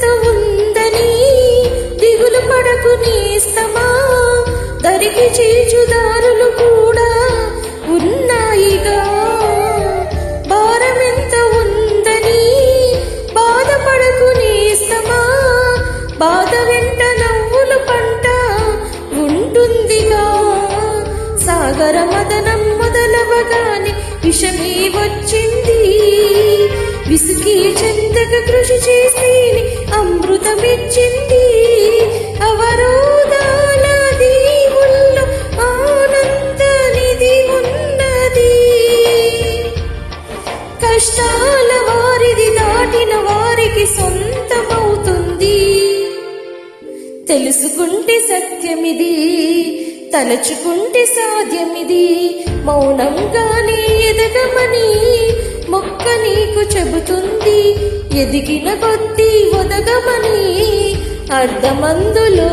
భారమెంత ఉందని దిగులు పడకు నేస్తమా, దరికి చేర్చుదారులు కూడా ఉన్నాయిగా. భారమెంత ఉందని బాధపడకు నేస్తమా, బాధ వెంట నవ్వులు పంట ఉంటుందిగా. సాగర మదనం మొదలవగానే విషమే వచ్చింది, విసికి చెందక కృషి చేస్తేనే అమృతమిచ్చింది. అవరోధాల దేవుల్లో ఆనంద నిధి ఉన్నది, కష్టాల వారిది దాటిన వారికి సొంతమవుతుంది. తెలుసుకుంటే సత్యమిది, తలచుకుంటే సాధ్యమిది, మౌనంగానే ఎదగమని మొక్క నీకు చెబుతుంది. ఎదిగిన కొద్దీ ఒదగమని అర్ధమందులో